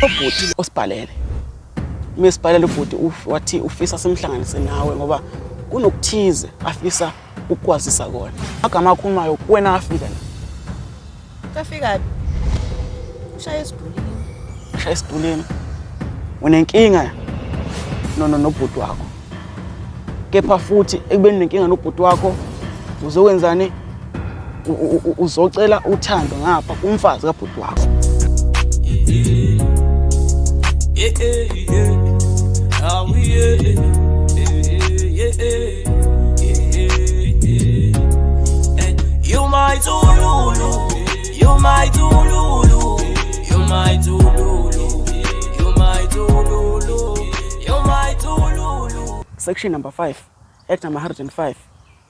Ubhuti osibhalele. Mesibhalele ubhuti wathi ufisa simhlanganise nawe ngoba kunokuthize afisa ukukwazisa kona. Agama akhumayo wena afika la. Kafika ushaya esidulini. Ushaya esidulini. Unenkinga nobhuti wakho. Kepha futhi ekubeni nenkinga nobhuti wakho uzokwenzani? Uzocela uthando ngapha kumfazi kabhuti wakho. You my Tululu, you my Tululu, you my Tululu, you my Tululu, you my Tululu. Section number 5, Act number 105,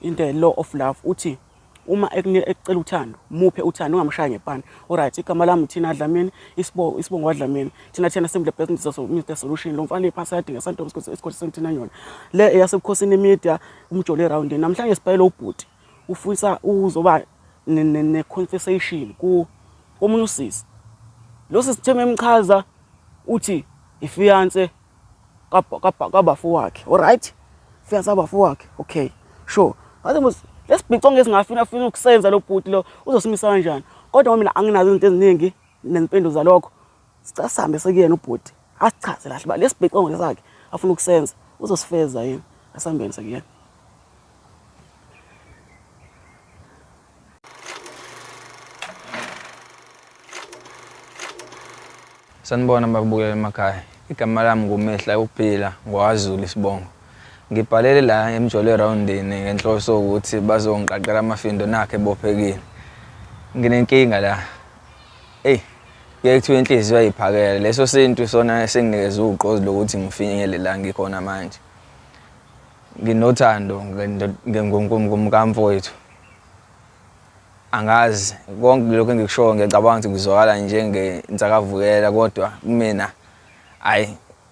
in the law of love, uthi uma ekucela uthando, muphe uthando ungamshaya ngepani. Alright, igama lami Thina Dlamini, isibongo Dlamini. Thina Assembly Business Media Solution, lo mfana iphasa yadinga Santom Isikole Sentina yona. Le yasebukhosini media umjole round. Namhlanje sibhayela ubhuti. Ufisa uzoba ne conversation komunye usisi. Lo sisitheme emchaza uthi ifiance kabafu wakhe. Alright? Fiance kabafu wakhe. Okay. Sure. Lesibhiconge singafina ukusenza lo bhuti lo uzosimisa kanjani. Kodwa mina anginazo izinto eziningi nempendulo zalokho. Sicasambe sekuyena ubhuti. Asichaze lahle ba lesibhiconge sakhe afuna ukusenza uzosifeza yini. Asambeni sekuyena. Sanibona babukela emakhaya. Igama lami nguMehla uphila ngwaZulu isibongo. Ngibhalele la emjole roundini ngenhloso ukuthi bazongiqaqela amafindo nakhe bophekile. Nginenkinga la. Ngeke kuthiwe inhliziyo ayiphakela. Leso sintu sona senginikeza uqozi lokuthi ngifinyele la ngikhona manje. Nginothando ngomkamfowethu. Angazi konke lokho engikushoyo ngiyacabanga ukuthi kuzwakala njengensakavukela kodwa mina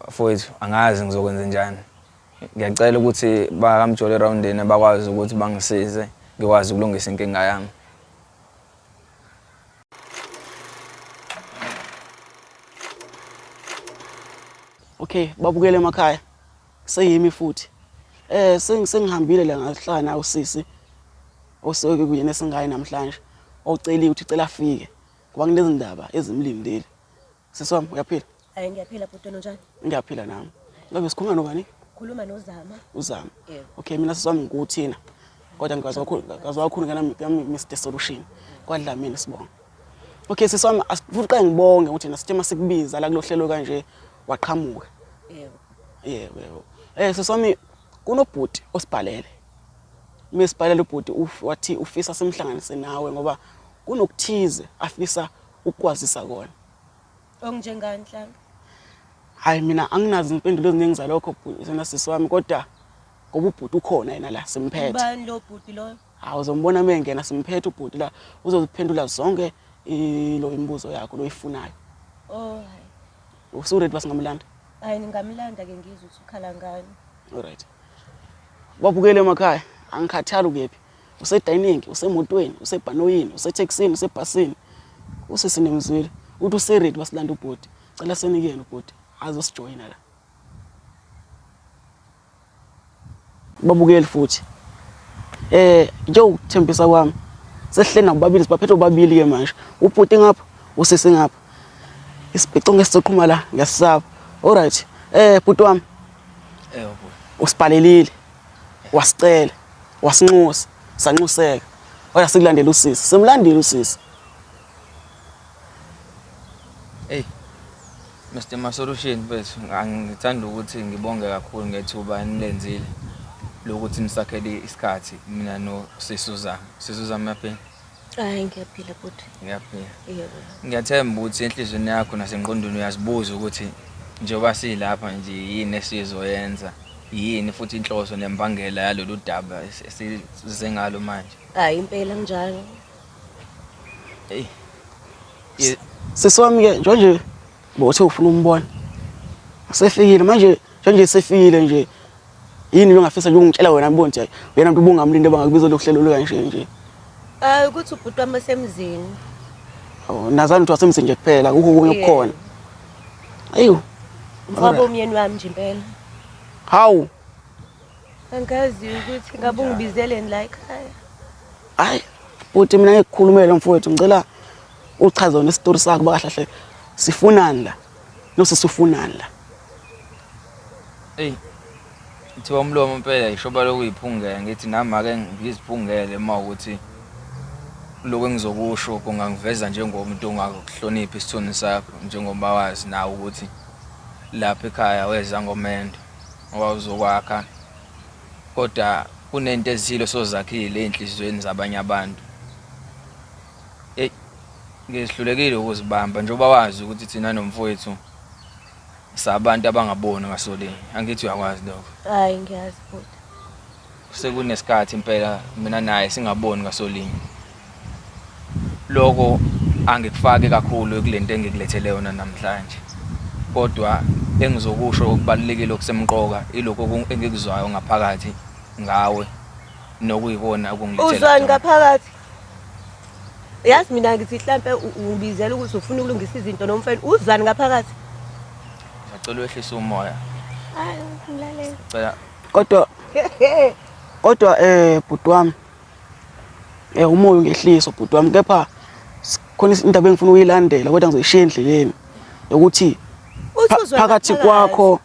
mfowethu angazi ngizokwenza njani. Ngiyacela ukuthi bakamjole roundini bakwazi ukuthi bangisize ngikwazi ukulungisa inkinga yami. Okay, babukele emakhaya. Seyimi futhi. Sengihambile la ngahlala nawe usisi. Oseke kuyena singayi namhlanje. Oceliwe uthi cela afike. Kuba kulezi ndaba ezimlindele. Siswami uyaphila? Hayi ngiyaphila bhuti njani? Ngiyaphila nami. Ngabe sikhuluma nobani? Khuluma noZama. Uzama. Okay, mina siswami ngikuthina. Kodwa ngikwazi kakhulu ngami Mr Solution. KwaDlamini sibonga. Okay, siswami asifuqe ngibonge ukuthi nasithema sikubiza la kulohlelo kanje waqhamuka. Yebo. Siswami kunobhuti osibhalele. Mesibhalele ubhuti wathi ufisa simhlanganise nawe ngoba kunokuthize afisa ukukwazisa kona. Ongjengani Nhlanhla? Hayi mina anginazi impendulo eziningi zalokho sena sisiwami kodwa ngoba ubhuti ukhona yena la simphethe. Ubani lo bhuti lo? Hawu uzombona mengena simphethe ubhuti la uzoziphendula zonke lo imibuzo yakho lo ifunayo. Oh hayi. Usuready basingamlanda? Hayi ningamlanda ke ngizwe ukuthi ukhala ngani. Alright. Babukele emakhaya. Angikhathali ukephi. Usedining, usemotweni, usebhanoyini, usetaxini, usebhasini. Usesinemzwile. Uthi useready basilanda ubhuti. Cela senikene ubhuti. Azosijoyina la. Babukele futhi. Nje ukuthembisa kwami. Sehlele nababili sibaphethe obabili ke manje. Ubhuti ngapha, usisi ngapha. Isibhiconge sizoqhuma la ngesisaba. Alright. Bhuti wami. Bhuti. Usibhalelile. Wasicela. Wasinxusa sanxuseka oya sikulandela usisi simlandile usisi. Mr Solution bethu ngithanda ukuthi ngibonge kakhulu ngethuba enilenzile lokuthi nisakhele isikhathi mina no Sisuzama yaphela. Hayi ngiyaphila bhuti. Ngiyaphila. Yebo. Ngiyathemba ukuthi enhlizweni yakho nasengqondweni uyazibuza ukuthi njengoba silapha nje yini esizoyenza. Yini futhi inhloso nembangela yalolu daba esize ngalo manje. Hayi impela njalo. Sisiwami ke nje bothe ufuna umbona. Sefikile manje nje sefikile nje. Yini longafisa nje ungitshela wena mboni nje. Wena umuntu ubungamlinde bangakubiza lohlelo kanje nje. Ukuthi ubhuti wami semzini. Nazani ukuthi wasemzini nje kuphela kukho okunye okukhona. Ayiyo. Mfabo umyeni wami nje impela. Hawu. Angazi ukuthi ngabe ungibizeleni la ekhaya. Hayi. Uthi mina ngikukhulumela mfowethu ngicela uchaze wona isitori sakho bakahle sifunani la. Nosisifunani la. Ey. Ithiwa umlomo impela ishoba lokuyiphungela ngithi nami ake ngiziphungele uma ukuthi lokho engizokusho kungangiveza njengomuntu ongakuhlonipha isithunzi sakho njengoba wazi nawe ukuthi lapha ekhaya weza ngomendo ngoba uzokwakha kodwa kunento ezilo sozakhile enhlizweni zabanye abantu. Ngihlulekile ukuzibamba njengoba wazi ukuthi thina nomfowethu sabantu abangaboni ngasolinye. Angithi uyakwazi lokho. Hayi ngiyazi futhi. Sekunesikhathi impela mina naye singaboni ngasolinye. Lokho angikufake kakhulu kulento engikulethele yona namhlanje. Kodwa engizokusho okubalekile okusemqoka ilokho engikuzwayo ngaphakathi ngawe nokuyibona okungilethela. Uzwani ngaphakathi? Yazi mina ngithi mhlambe ubizela ukuthi ufuna ukulungisa izinto nomfeni. Uzwani ngaphakathi? Ngicela wehlise umoya. Hayi ngimlalela. Cela Kodwa bhuti wami umoya ungehliso bhuti wami kepha khona indaba engifuna uyilandela kodwa ngizoyishiya endleleni ukuthi phakathi kwakho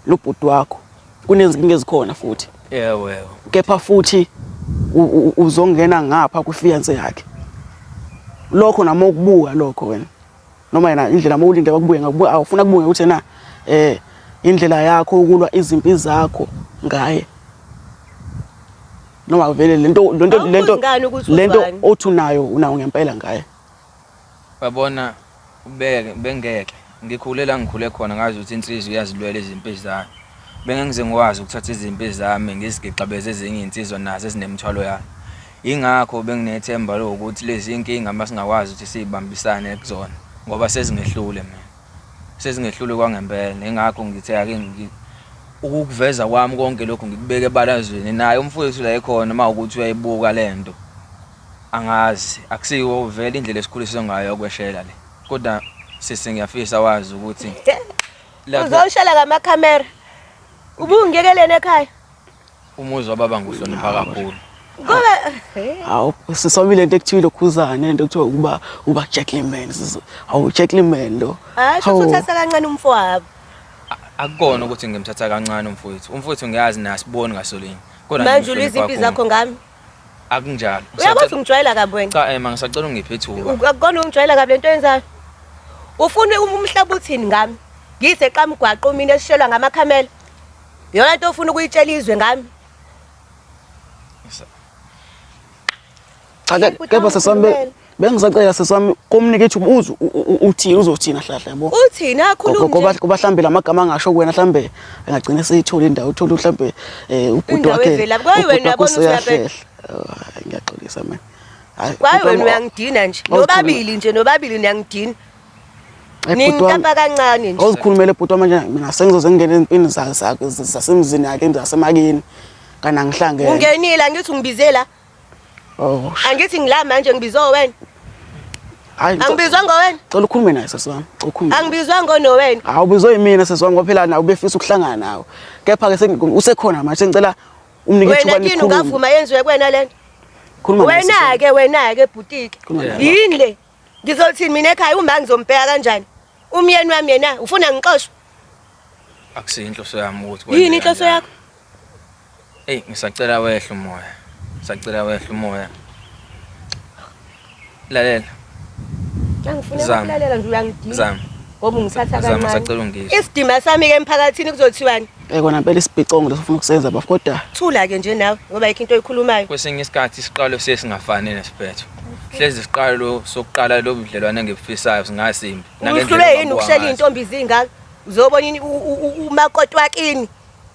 lo bhuti wakho kunezinkinga ezikhona futhi. Yebo. Kepha futhi uzongena ngapha kufiance yakhe. Lokho nami ukubuka lokho wena. Noma yena indlela mawulinde bakubuye ngakubuka awufuna kubuye ukuthi na indlela yakho ukulwa izimpi zakho ngaye. Noma vele lento othi unayo ngempela ngaye. Babona bengeke ngikhulela ngikhule khona ngazi ukuthi insizwe iyazilwela izimpi zayo. Bengengize ngikwazi ukuthatha izimpi zami ngizigixabeze ezinye insizwa nazo ezinemthwalo yayo. Ingakho benginethemba lokuthi lezi inkinga masingakwazi ukuthi sibambisane kuzona ngoba sezingehlule mina. Sezingehlule kwangempela. Ingakho ngithe ake ukuveza kwami konke lokho ngikubeke ebalazweni naye umfowethu la ekhona mawukuthi uyayibuka lento. Angazi akusiwo vele indlela esikhuliswe ngayo okweshela le. Kodwa sesingiyafisa wazi ukuthi uzoshela ngamakhamera. Ubungekelene ekhaya. Umuzi wababa nguhlonipha kakhulu. Ngoba Hawu sisomile into ekuthiwa lokhuzane into ekuthiwa uba Jacqueline hawu Jacqueline lo. Hayi uthatha kancane umfowabo. Akukona ukuthi ngimthatha kancane umfowethu. Umfowethu ngiyazi nasiboni ngasolinye. Kodwa manje uliziphi zakho ngami? Akunjalo. Uyakwazi ungijwayela kabi wena? Cha ngisacela ungiphe ithuba. Akukona ungijwayela kabi lento yenzayo. Ufuna umhlaba uthini ngami? Ngise qamgwaqo mina esishelwa ngamakhamela. Yona into ofuna ukuyitshela izwe ngami. Cha kepha sesami bengisacela sesami komnike ithi uthini uzothina hlahla yabo. Uthini akhuluma nje. Ngoba mhlambe lamagama angasho kuwena mhlambe engagcina seyithola indawo uthola mhlambe ubhuti wakhe. Kwayi wena yabona uyaphela. Ngiyaxolisa mina. Kwayi wena uyangidina nje. Nobabili niyangidina. Ningitapa kancane nje. Awuzikhulumele bhuti manje mina sengizoze ngene empini zasemzini yakhe zasemakini kana ngihlangene. Ungenile angithi ngibizela. Oh. Angithi ngila manje ngibizwa wena. Hayi. Angibizwa ngowena. Cela ukhulume naye sesiwami. Ukhulume. Angibizwa ngono wena. Awubizwa yimina sesiwami ngoba phela nawe ubefisa ukuhlangana nawe. Kepha ke usekhona manje ngicela umnike ithuba wena kini ungavuma yenziwe kuwena lento. Wena ke bhutiki. Yini ngizothini mina ekhaya uma ngizombheka kanjani? Umyeni wami yena ufuna ngixoshwe? Akusiyinhloso yami ukuthi yini inhloso yakho? Ngisacela wehle umoya. Sacela wehle umoya. Lalela. Angifuna ukulalela nje uyangidina. Zami. Ngoba ungithatha kancane. Ngisacela ungizwe. Isidima sami ke emphakathini kuzothiwani? Kona phela isibhicongo lesifuna ukusenza bafoda. Thula ke nje nawe ngoba ayikho into oyikhulumayo. Kwesinye isikhathi isiqalo sesingafani nesiphetho. Hlezi isiqalo sokuqala lo budlelwane engibufisayo singasimbi. Uhlule yini ukushela intombi izingaka? Uzobona umakoti wakini.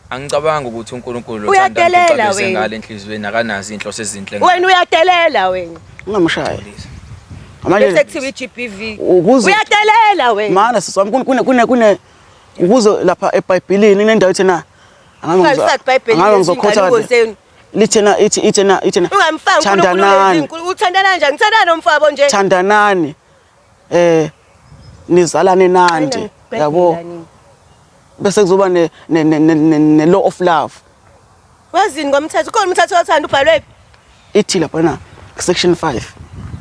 Angicabanga ukuthi uNkulunkulu uthanda ukuthi ngale enhlizweni akanazi inhloso ezinhle. Wena uyadelela wena. Ungamshaya. Manje sekuthiwa iGBV. Uyadelela wena. Mana siswami kune ukuze lapha eBhayibhelini kunendawo ethena angizokhotha lithena ungamfanga uNkulunkulu uthandana kanjani? Ngithandana nomfabo nje. Thandanani. nizalane nandi yabo bese kuzoba ne law of love. Wazini ngomthetho khona umthetho othanda ubhalwe phi? Ithi lapha na section 5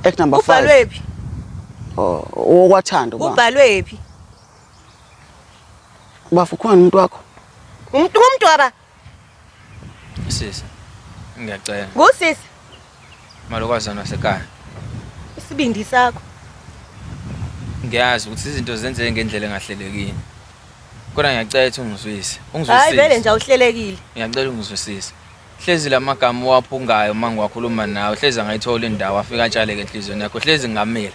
act number 5. Ubhalwe phi? Okwathanda ba. Ubhalwe phi? Bafu khona umuntu wakho. Umuntu waba. Sisi. Ngiyacela. Ngusisi. Malokazana wasekhaya. Isibindi sakho. Ngiyazi ukuthi izinto zenzeke ngendlela engahlelekile. Kodwa ngiyacela ukuthi ungizwisise. Hayi vele nje awuhlelekile. Ngiyacela ungizwisise. Hlezi lamagama waphungayo mangiwakhuluma nawe, hlezi angayithola indawo afika atshale enhlizweni yakho, hlezi ngamile.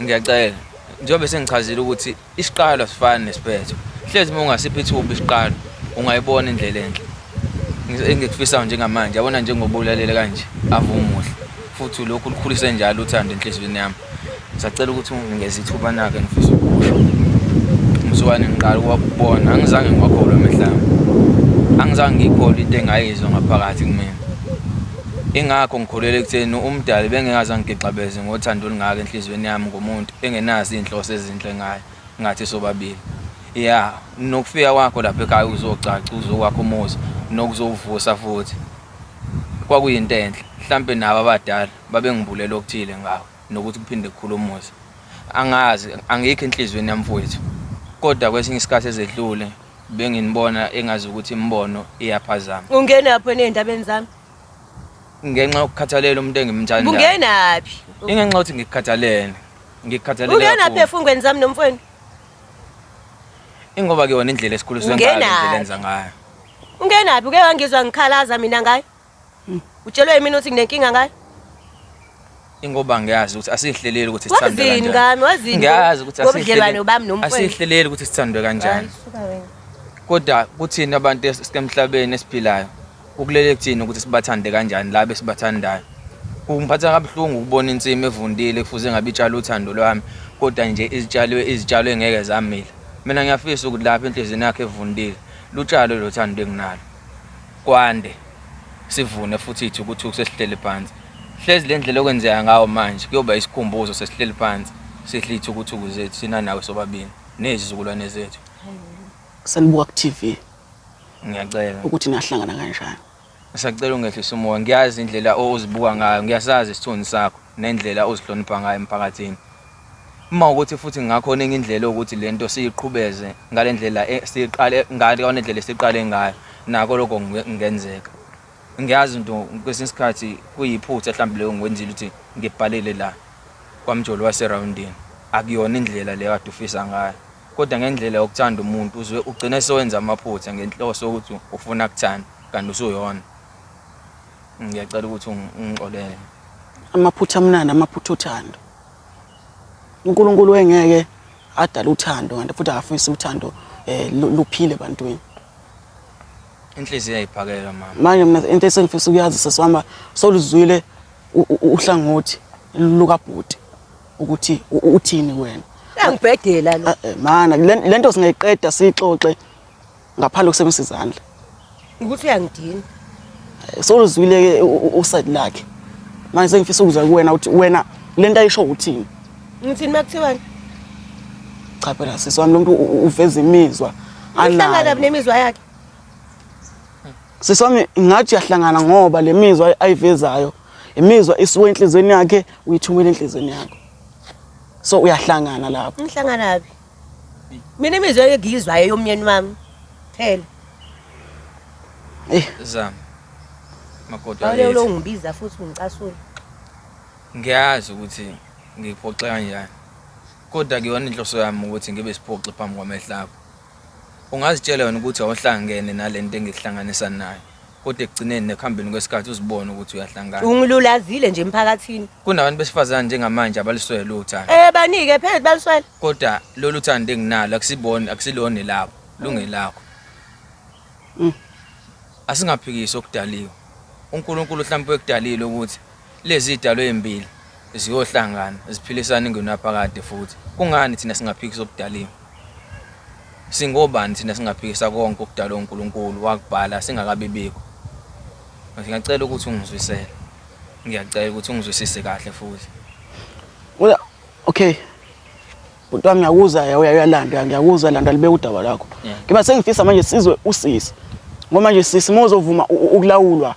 Ngiyacela. Njengoba sengichazile ukuthi isiqalo sifana nesiphetho. Hlezi uma ungasiphi ithuba isiqalo, ungayibona indlela enhle. Engikufisa njengamanje, yabona njengobulalela kanje, avumuhle. Futhi lokhu lukhulise njalo uthando enhlizweni yami. Ngisacela ukuthi ungingeze ithuba nake ngifisa ukusho. Mzwane ngiqala ukubona, angizange ngiwakholwa emehlami. Angizange ngikholwa into engayizwa ngaphakathi kumina. Ingakho ngikholele ekutheni umdali bengengaze ngigixabeze ngothando olungaka enhlizweni yami ngomuntu engenazi inhloso ezinhle ngayo, ngathi sobabili. Yeah, nokufika kwakho lapha ekhaya uzocaca uzokwakho umuzi nokuzovusa futhi. Kwakuyinto enhle. Mhlambe nabo abadala babengibulela okuthile ngawo nokuthi kuphinde kukhulumuze. Angazi, angikho enhlizweni yami mfowethu. Kodwa kwesinye isikhathi ezedlule benginibona engazi ukuthi imbono iyaphazama. Ungena lapho nezindabeni zami? Ngenxa yokukhathalela umuntu engimthandayo. Ungenaphi? Ingenxa ukuthi ngikukhathalele. Ngikukhathalele. Ungenaphi efungweni zami nomfweni? Ingoba ke yona indlela esikhuliswe ngayo indlela enza ngayo. Ungenaphi uke wangizwa ngikhalaza mina ngayo? Utshelwe yimi ukuthi nginenkinga ngayo? Ingoba ngiyazi ukuthi asihleleli ukuthi sithandwe kanjani. Wazini ngami, wazini. Ngiyazi ukuthi asihleleli bami nomfweni. Asihleleli ukuthi sithandwe kanjani. Kodwa kuthina abantu esikemhlabeni esiphilayo ukulele kuthina ukuthi sibathande kanjani labo esibathandayo. Kungiphatha kabuhlungu ukubona insimi evundile kufuze ngabe itshala uthando lwami kodwa nje izitshalo engeke zamila. Mina ngiyafisa ukuthi lapha enhlizweni yakhe evundile lutshalo lothando enginalo. Kwande sivune futhi ithi ukuthi sesihlele phansi. Hlezi le ndlela okwenzeka ngawo manje kuyoba isikhumbuzo sesihlele phansi sihlithi ukuthuku zethu sina nawe sobabili nezizukulwane zethu. Sanibuka ku TV. Ngiyacela ukuthi nahlangana kanjani. Ngisacela ungehlisa umoya. Ngiyazi indlela ozibuka ngayo, ngiyasazi isithunzi sakho nendlela ozihlonipha ngayo emphakathini. Uma ukuthi futhi ngakhona enye indlela ukuthi lento siyiqhubeze ngalendlela siqale ngale indlela esiqale ngayo nako lokho ngenzeka. Ngiyazi into kwesinye isikhathi kuyiphutha mhlawumbe leyo ngiwenzile ukuthi ngibhalele la kwaMjolo waseRoundini. Akuyona indlela leyo kade ufisa ngayo. Kodwa ngendlela yokuthanda umuntu uzwe ugcina sewenza amaphutha ngenhloso ukuthi ufuna ukuthanda kanti usuyona. Ngiyacela ukuthi ungixolele. Amaphutha amnandi, amaphutha othando. uNkulunkulu engeke adala uthando kanti futhi akafisa uthando luphile ebantwini. Inhliziyo iyayiphakela mama. Manje mina into esengifisa ukuyazi sesihamba soluzwile uhlangothi lukaBhuti ukuthi uthini wena. Angibhedela lo. Mana lento singayiqeda sixoxe ngaphandle kusebenzisa izandla. Ukuthi uyangidina. Soluzwile uside lakhe. Manje sengifisa ukuzwa kuwena ukuthi wena lento ayisho uthini. Ngithini makuthiwani? Cha phela siswami lomuntu uveza imizwa anayo nemizwa yakhe. Siswami ngathi yahlangana ngoba lemizwa ayivezayo imizwa isuke enhlizweni yakhe uyithumela enhlizweni yakho. So uyahlangana lapho. Ngihlangana nabi. Mina imizwa engiyizwayo yomnyeni wami. Phela. Zama. Makoto Awule lo ngibiza futhi ungicasula. Ngiyazi ukuthi ngiphoxe kanjani. Kodwa kuyona inhloso yami ukuthi ngibe siphoxe phambi kwamehlo akho. Ungazitshela wena ukuthi awuhlangene nalento engihlanganisa nayo. Kodwa ekugcineni nekhambeni kwesikhathi uzibone ukuthi uyahlangana. Ungilulazile nje emphakathini. Kunabantu besifazane njengamanje abaliswele uthando. Banike phela baliswele. Kodwa lolu thando enginalo akusilone lapho, lungelakho. Asingaphikisi okudaliwe. uNkulunkulu mhlawumbe ekudalile ukuthi lezi idalo ezimbili ziyohlangana ziphilisana ingenaphakade futhi. Kungani thina singaphikisa okudaliwe? Singobani thina singaphikisa konke okudalwe uNkulunkulu wakubhala singakabibikho. Ngiyacela ukuthi ungizwisele. Ngiyacela ukuthi ungizwisise kahle futhi. Okay. Okay. Bhuti wami ngiyakuzwa uyalanda ngiyakuzwa landa libe udaba lakho. Ngiba sengifisa manje sizwe usisi. Ngoba manje sisi mozovuma ukulawulwa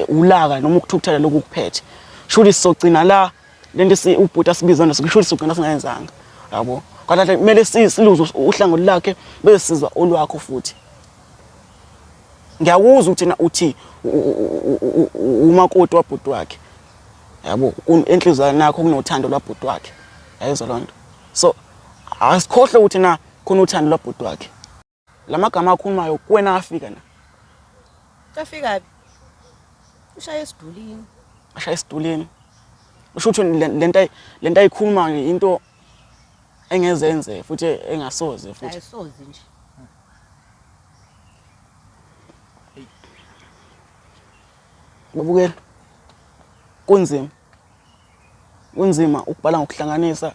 ulaka noma ukuthukuthela lokuphethe. Shuli sizogcina la lento ubhuti asibizana sikushuli sizogcina singayenzanga. Yabo. Kanti kumele siluze uhlangothi lakhe bese sizwa olwakho futhi. Ngiyakuzwa ukuthi uthi umakoti wabhuti wakhe. Yabo enhlizweni nakho kunothando lwabhuti wakhe. Yayizwa lonto. So asikhohle ukuthi na khona uthando lwabhuti wakhe. Lamagama akhulumayo kuwena afika na. Afika phi? Ushaya esidulini. Ashaya esidulini. Usho ukuthi lento ayikhuluma into engezenze futhi engasoze futhi. Ayisoze nje. Babukela. Kunzima ukubhala ngokuhlanganisa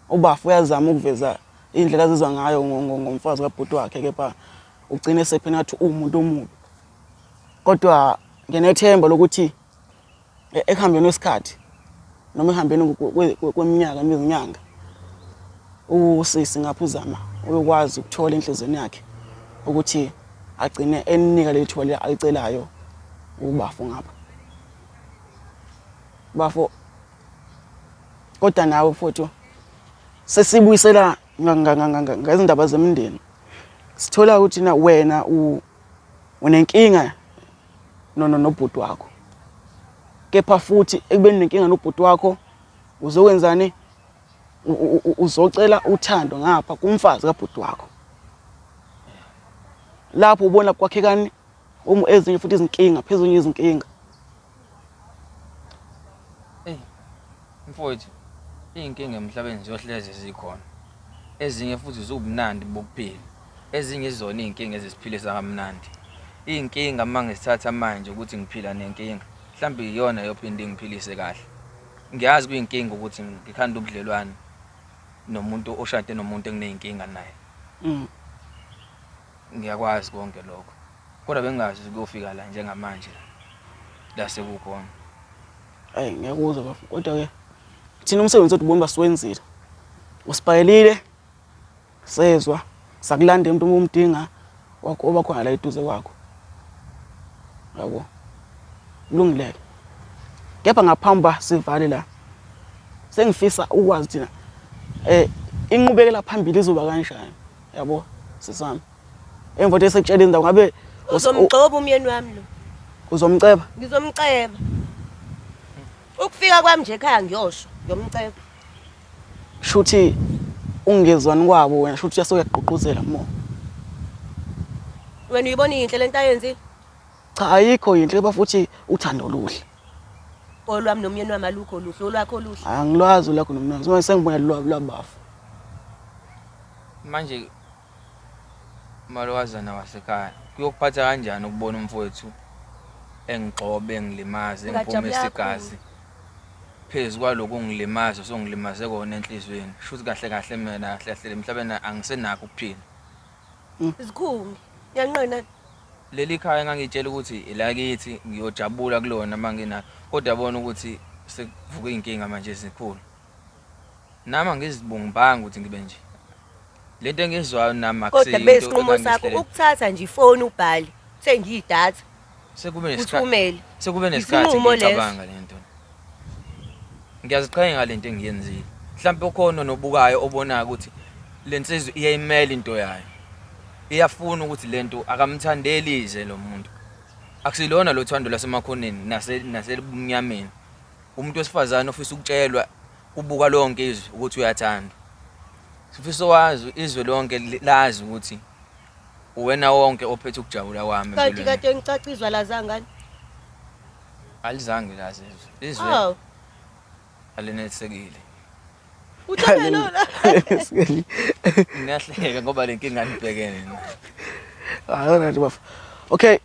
ubafu uyazama ukuveza indlela azizwa ngayo ngomfazi kabhuti wakhe kepha ugcine sephena ngathi umuntu omubi. Kodwa nginethemba lokuthi ekuhambeni kwesikhathi noma ehambeni kweminyaka nezinyanga usisi ngaphuzama uyokwazi ukuthola inhlizweni yakhe ukuthi agcine enika lethuba alicelayo ubafu ngapha. Bafo kodwa nawe futhi sesibuyisela ngezindaba zemindeni. Sithola ukuthi na wena unenkinga nobhuti wakho. Kepha futhi ekubeni nenkinga nobhuti wakho uzokwenzani uzocela uthando ngapha kumfazi kabhuti wakho. Lapho ubona kwakhekani ezinye futhi izinkinga phezulu izinkinga. Mfowethu, inkinga emhlabeni ziyohleze zikhona. Ezinye futhi zobumnandi bokuphila. Ezinye izona inkinga ezisiphilisa kamnandi. Inkinga mangisithatha manje ukuthi ngiphila nenkinga. Mhlambe iyona yophinde ngiphilise kahle. Ngiyazi kuyinkinga ukuthi ngikhanda ubudlelwane nomuntu oshade nomuntu engineyinkinga naye. Ngiyakwazi konke lokho. Kodwa bengazi ukuyofika la njengamanje la sekukhona. Ngiyakuzwa bafu. Kodwa ke thina umsebenzi wethu ubona basiwenzile. Usipayelile sezwa sakulanda umuntu omdinga wakho obakhona la eduze kwakho. Yabo. Kulungile. Kepha ngaphamba sivale la. Sengifisa ukwazi thina inqubekela phambili izoba kanjani. Yabo sisami. Emva nje sekutshela indawo ngabe uzomgcoba umyeni wami lo. Uzomceba? Ngizomceba. Ukufika kwami nje ekhaya ngiyosho, ngiyomceba. Shuthi ungezwani kwabo wena shuthi uyasogqugquzela mo. Wena uyibona inhle lento ayenzile? Cha ayikho inhle bafuthi uthando oluhle. Olwami nomyeni wami alukho oluhle, olwakho oluhle. Angilwazi lakho nomnyango. Uma sengibona lwabafu. Manje malwazana wasekhaya kuyokuphatha kanjani ukubona umfowethu engigxobe engilimaze engiphumisa igazi phezulu kwaloko ungilimaza songilimaze kona enhlizweni shuthi kahle mina kahle emhlabeni angisenakho ukuphila. Isikhungi yanqena Leli khaya ngangitshela ukuthi ilakithi ngiyojabula kulona mangina kodwa yabona ukuthi sekuvuka inkinga manje ezikhulu. Nama ngizibungbanga ukuthi ngibe nje. Lento engizwayo nami akusiyo kodwa besinqumo sakho ukuthatha nje ifoni ubhali sengiyidatha sekube nesikhathi uthumele sekube nesikhathi ngicabanga lento. Ngiyaziqhenya ngalento engiyenzile. Mhlawumbe ukhona nobukayo obona ukuthi lensizwe iyayimela into yayo. Iyafuna ukuthi lento akamthandelize lo muntu. Akusilona lo thando lasemakhoneni nasebumnyameni. Umuntu wesifazane ofisa ukutshelwa ubuka lonke izwe ukuthi uyathanda. Sifisa wazi izwe lonke lazi ukuthi uwena wonke ophethe ukujabula kwami empilweni. Kanti kade ngicacizwa lazangani? Alizange lazi izwe. Alinetsekile. Uthole lona. Ngiyahleka ngoba lenkinga ngibhekene nayo. Hayi nje bafu. Okay.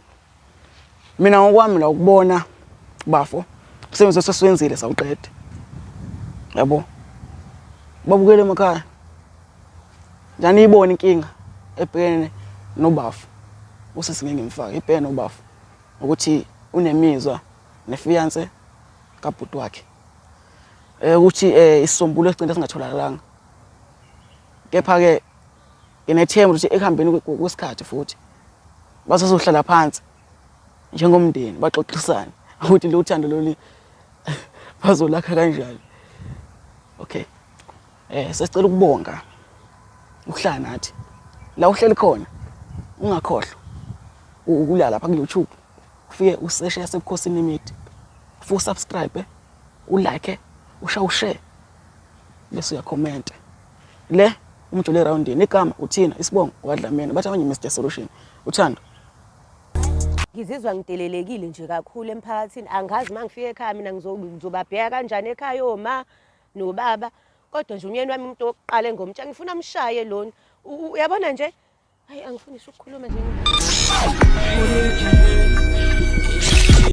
Mina ngokwami la ukubona bafo umsebenzi sesiwenzile sawuqeda. Yabo. Babukele emakhaya. Njani ibona inkinga ebhekene nobafu. Usisingeke ngimfaka ibhekene nobafu ukuthi unemizwa nefiance kabhuti wakhe. ukuthi isisombululo esigcina singatholakalanga. Kepha ke nginethemba ukuthi ekuhambeni kwesikhathi futhi bazohlala phansi njengomndeni baxoxisane ukuthi lo uthando lolu bazolakha kanjani. Okay. Sesicela ukubonga ukuhlala nathi. La uhleli khona ungakhohlwa ukulala lapha ku YouTube. Ufike usearch yaseBukhosini Media. Fu subscribe, ulike, ushare. Bese uyacomment. Le umjolo roundini igama uthina Isibongo waDlamini bathi abanye Mr Solution. Uthando. Ngizizwa ngidelelekile nje kakhulu emphakathini. Angazi mangifika ekhaya mina ngizobabheka kanjani ekhaya oma nobaba. Kodwa nje unyeni wami umuntu oqale ngomtsha ngifuna amshaye lona. Uyabona nje? Hayi angifuni ukukhuluma nje.